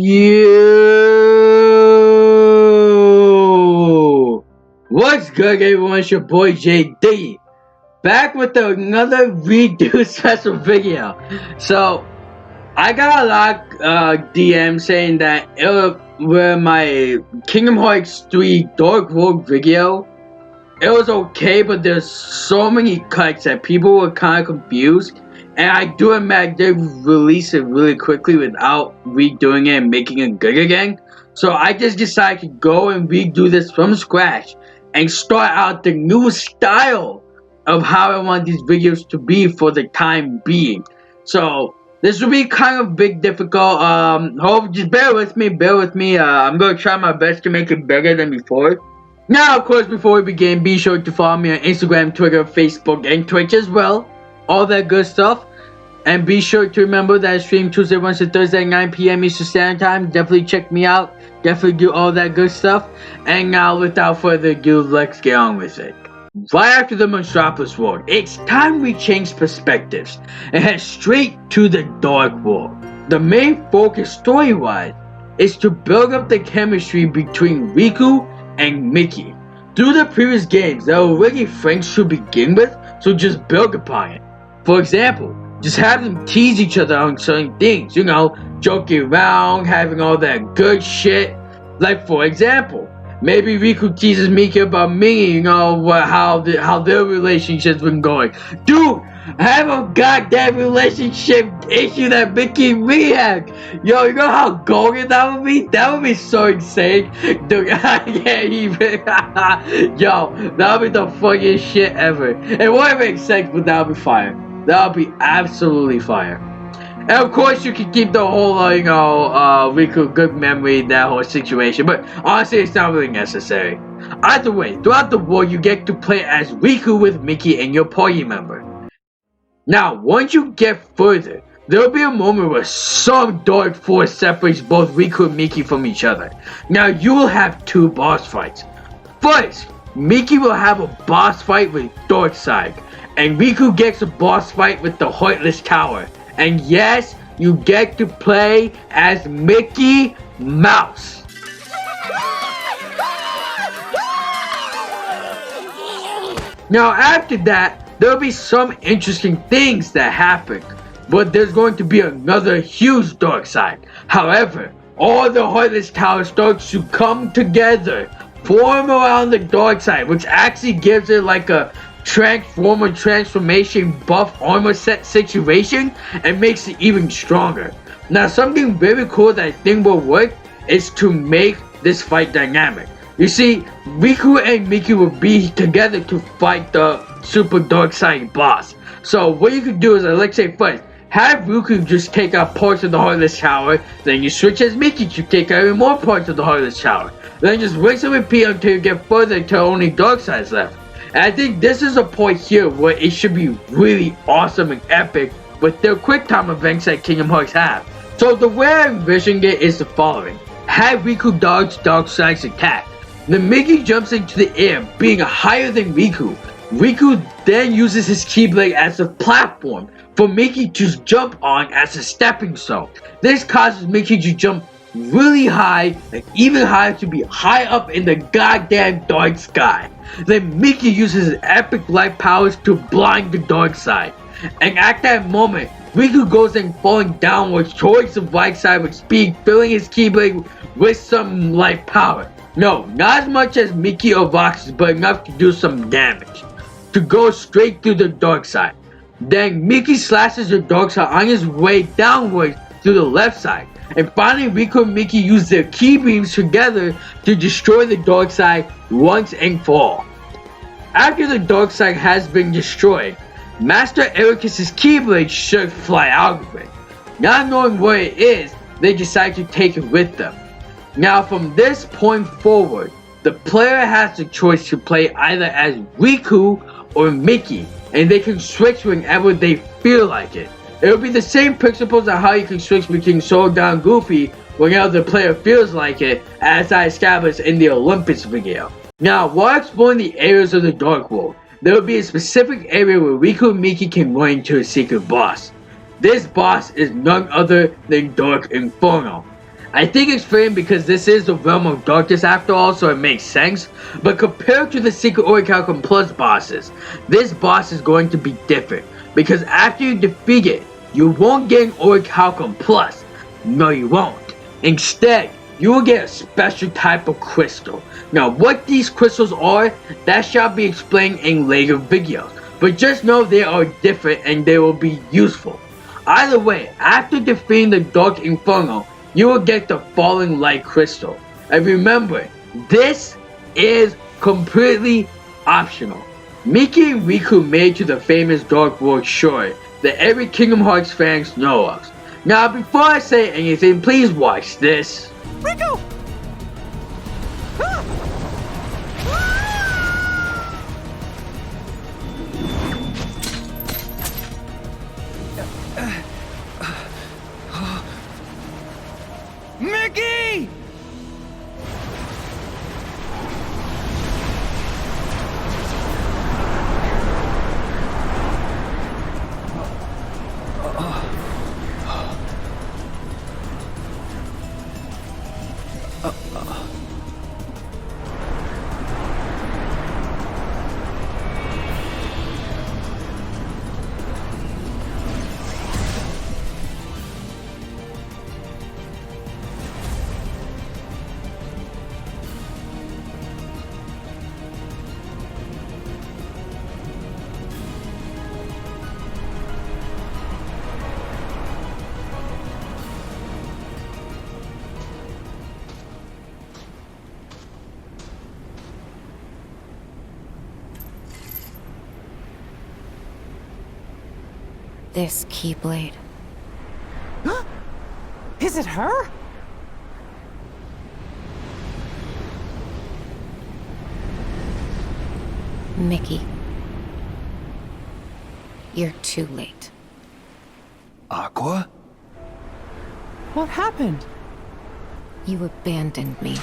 Yo! What's good, everyone? It's your boy JD, back with another redo special video. So, I got a lot of DMs saying that with my Kingdom Hearts 3 Dark World video, it was okay, but there's so many cuts that people were kind of confused. And I do admit they released it really quickly without redoing it and making it good again. So I just decided to go and redo this from scratch and start out the new style of how I want these videos to be for the time being. So this will be kind of big difficult. Hope just bear with me. I'm gonna try my best to make it better than before. Now, of course, before we begin, be sure to follow me on Instagram, Twitter, Facebook, and Twitch as well. All that good stuff. And be sure to remember that I stream Tuesday, Wednesday, Thursday at 9 p.m. Eastern Standard Time. Definitely check me out. Definitely do all that good stuff. And now, without further ado, let's get on with it. Right after the Monstropolis World, it's time we change perspectives and head straight to the Dark World. The main focus story-wise is to build up the chemistry between Riku and Mickey. Through the previous games, they were already friends to begin with, so just build upon it. For example, just have them tease each other on certain things, you know, joking around, having all that good shit. Like, for example, maybe Riku teases Mickey about Minnie, you know, how their relationship's been going. Dude, have a goddamn relationship issue that Mickey and Minnie have. Yo, you know how golden that would be? That would be so insane. Dude, I can't even. Yo, that would be the funniest shit ever. It wouldn't make sense, but that would be fire. That would be absolutely fire. And of course, you can keep the whole, Riku good memory, that whole situation. But honestly, it's not really necessary. Either way, throughout the world, you get to play as Riku with Mickey and your party member. Now, once you get further, there will be a moment where some dark force separates both Riku and Mickey from each other. Now, you will have two boss fights. First, Mickey will have a boss fight with Darkseid, and Riku gets a boss fight with the Heartless Tower. And yes, you get to play as Mickey Mouse. Now after that, there will be some interesting things that happen. But there's going to be another huge dark side. However, all the Heartless Tower starts to come together, form around the dark side, which actually gives it like a transformation buff armor set situation and makes it even stronger. Now something very cool that I think will work is to make this fight dynamic. You see, Riku and Mickey will be together to fight the super dark side boss. So what you can do is, let's say first, have Riku just take out parts of the Heartless Tower, then you switch as Mickey to take out even more parts of the Heartless Tower. Then just rinse and repeat until you get further until only dark side's left. And I think this is a point here where it should be really awesome and epic with their quick time events that Kingdom Hearts have. So the way I envision it is the following. Have Riku dodge Darkseid's attack. Then Mickey jumps into the air, being higher than Riku. Riku then uses his Keyblade as a platform for Mickey to jump on as a stepping stone. This causes Mickey to jump really high and even higher to be high up in the goddamn dark sky. Then Mickey uses his epic light powers to blind the dark side. And at that moment, Riku goes and falling downwards towards the bright side with speed, filling his Keyblade with some light power. No, not as much as Mickey or Vox's, but enough to do some damage. To go straight through the dark side. Then Mickey slashes the dark side on his way downwards to the left side. And finally, Riku and Mickey use their key beams together to destroy the dark side once and for all. After the dark side has been destroyed, Master Ericus's Keyblade should fly out of it. Not knowing where it is, they decide to take it with them. Now from this point forward, the player has the choice to play either as Riku or Mickey, and they can switch whenever they feel like it. It will be the same principles on how you can switch between Soda and Goofy whenever the player feels like it, as I established in the Olympus video. Now, while exploring the areas of the Dark World, there will be a specific area where Riku and Mickey can run into a secret boss. This boss is none other than Dark Inferno. I think it's fitting because this is the realm of darkness after all, so it makes sense. But compared to the Secret Orichalcum Plus bosses, this boss is going to be different. Because after you defeat it, you won't get an Orichalcum Plus. No, you won't. Instead, you will get a special type of crystal. Now, what these crystals are, that shall be explained in later videos. But just know they are different and they will be useful. Either way, after defeating the Dark Inferno, you will get the Falling Light Crystal. And remember, this is completely optional. Miki and Riku made to the famous Dark World short that every Kingdom Hearts fans know of. Now, before I say anything, please watch this. Riku! Ah! Mickey! This Keyblade. Is it her? Mickey. You're too late. Aqua? What happened? You abandoned me,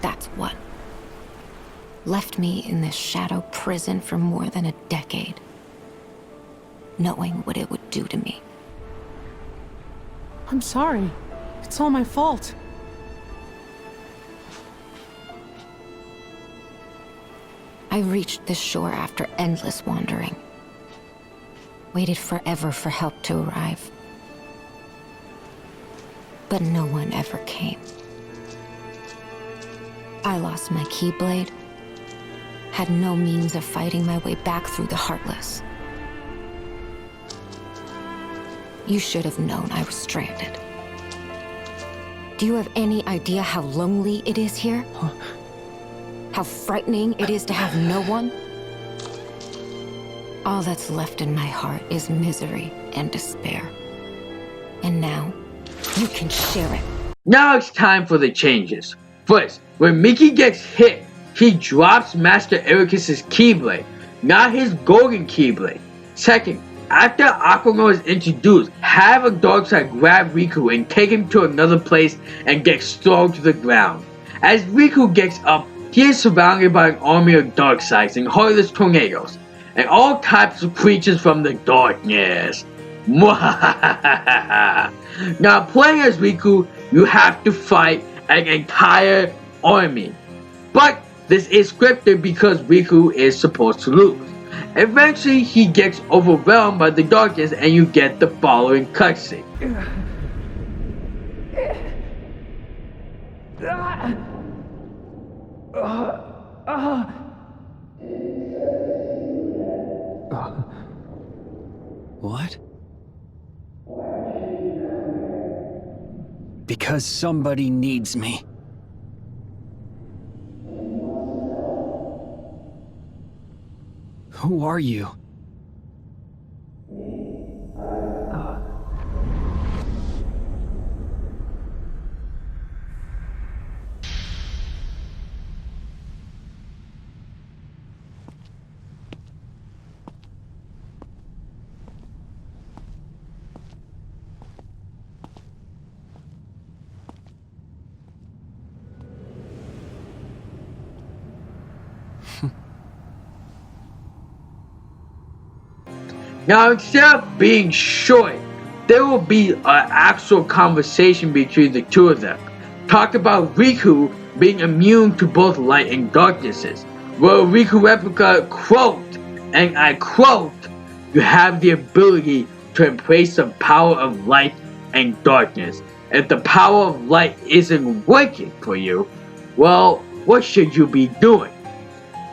that's what. Left me in this shadow prison for more than a decade, knowing what it would do to me. I'm sorry. It's all my fault. I reached this shore after endless wandering. Waited forever for help to arrive. But no one ever came. I lost my Keyblade. Had no means of fighting my way back through the Heartless. You should have known I was stranded. Do you have any idea how lonely it is here? How frightening it is to have no one? All that's left in my heart is misery and despair. And now, you can share it. Now it's time for the changes. First, when Mickey gets hit, he drops Master Ericus's Keyblade, not his golden Keyblade. Second, after Aqua is introduced, have a Darkseid grab Riku and take him to another place and gets thrown to the ground. As Riku gets up, he is surrounded by an army of Darkseids and heartless tornadoes, and all types of creatures from the darkness. Now playing as Riku, you have to fight an entire army. But this is scripted because Riku is supposed to lose. Eventually, he gets overwhelmed by the darkness and you get the following cutscene. What? Because somebody needs me. Who are you? Now, instead of being short, there will be an actual conversation between the two of them. talked about Riku being immune to both light and darknesses. Well, Riku Replica quote, and I quote, "You have the ability to embrace the power of light and darkness. If the power of light isn't working for you, well, what should you be doing?"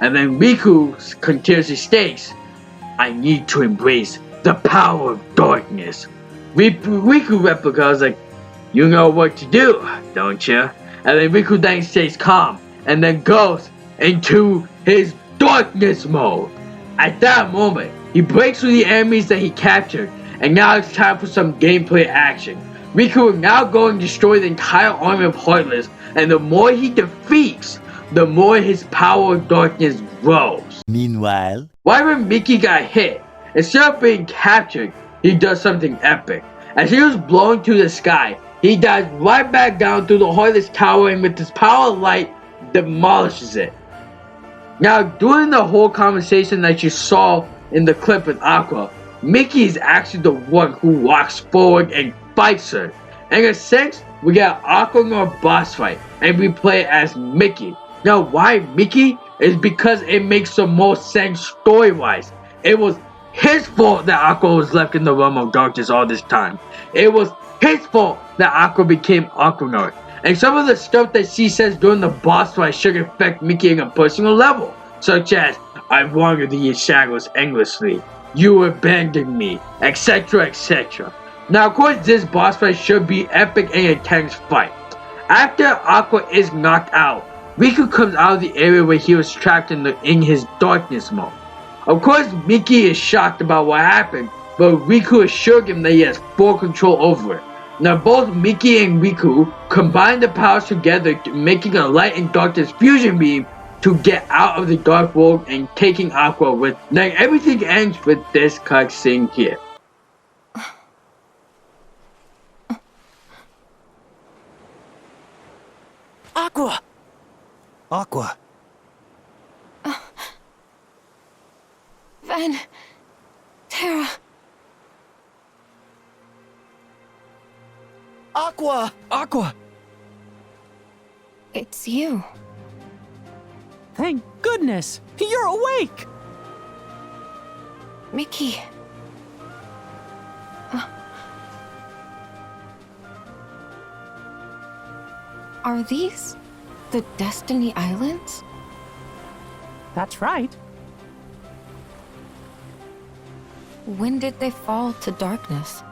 And then Riku continuously states, "I need to embrace the power of darkness." Riku Replica is like, "You know what to do, don't you?" And then Riku then stays calm and then goes into his darkness mode. At that moment, he breaks through the enemies that he captured, and now it's time for some gameplay action. Riku will now go and destroy the entire army of Heartless, and the more he defeats, the more his power of darkness grows. Meanwhile, Right when Mickey got hit, instead of being captured, he does something epic. As he was blown to the sky, he dives right back down through the Heartless Tower and with his power of light, demolishes it. Now, during the whole conversation that you saw in the clip with Aqua, Mickey is actually the one who walks forward and fights her. In a sense, we get an Aqua boss fight, and we play as Mickey. Now, why Mickey? Is because it makes the most sense story-wise. It was his fault that Aqua was left in the realm of darkness all this time. It was his fault that Aqua became Aquanaut. And some of the stuff that she says during the boss fight should affect Mickey on a personal level, such as, "I wandered the shadows endlessly, you abandoned me," etc, etc. Now, of course, this boss fight should be epic and intense fight. After Aqua is knocked out, Riku comes out of the area where he was trapped in his darkness mode. Of course, Mickey is shocked about what happened, but Riku assured him that he has full control over it. Now, both Mickey and Riku combine the powers together, making a light and darkness fusion beam to get out of the dark world and taking Aqua with. Now, everything ends with this cutscene here. Aqua! Aqua. Van... Terra... Aqua! Aqua! It's you. Thank goodness! You're awake! Mickey. Are these the Destiny Islands? That's right. When did they fall to darkness?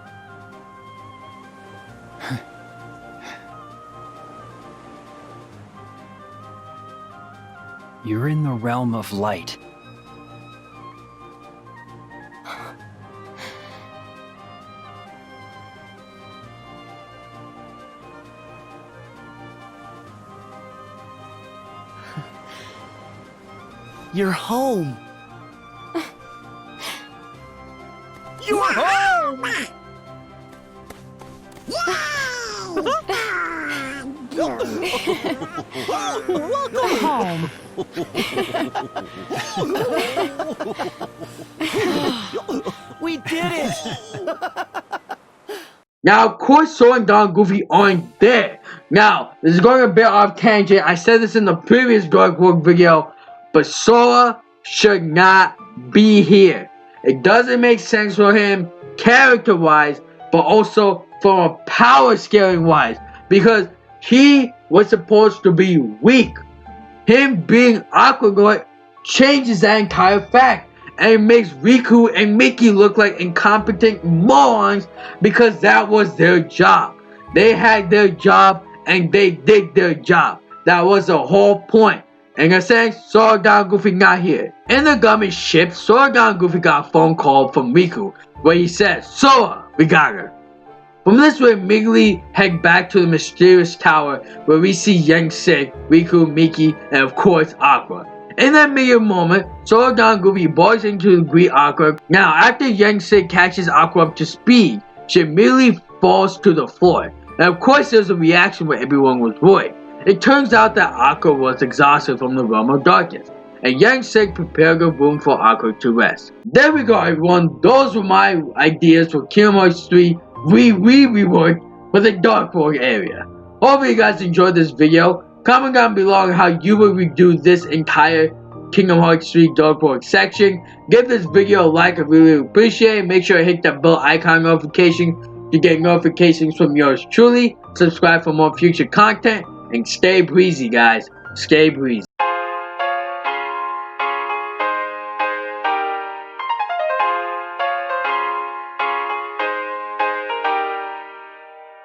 You're in the realm of light. you're home. You're home! Welcome home. We did it! Now, of course, Sora and Don Goofy aren't there. Now, this is going a bit off tangent. I said this in the previous Dark World video, but Sora should not be here. It doesn't make sense for him character-wise, but also from a power scaling-wise, because he was supposed to be weak. Him being Aqua changes that entire fact, and it makes Riku and Mickey look like incompetent morons because that was their job. They had their job and they did their job. That was the whole point. In a sense, Sora and Goofy not here. In the government ship, Sora and Goofy got a phone call from Riku where he says, "Sora, we got her." From this we immediately head back to the mysterious tower where we see Yang Sig, Riku, Mickey, and of course Aqua. In that immediate moment, Sora and Goofy barges into the greet Aqua. Now, after Yang Sig catches Aqua up to speed, she immediately falls to the floor. And of course there's a reaction where everyone was worried. It turns out that Aqua was exhausted from the realm of darkness, and Yang Sig prepared a room for Aqua to rest. There we go, everyone. Those were my ideas for Kingdom Hearts 3 Re-Reworked for the Dark World area. Hopefully you guys enjoyed this video. Comment down below on how you would redo this entire Kingdom Hearts 3 Dark section. Give this video a like, I really appreciate it. Make sure to hit that bell icon notification to get notifications from yours truly. Subscribe for more future content. And stay breezy, guys. Stay breezy.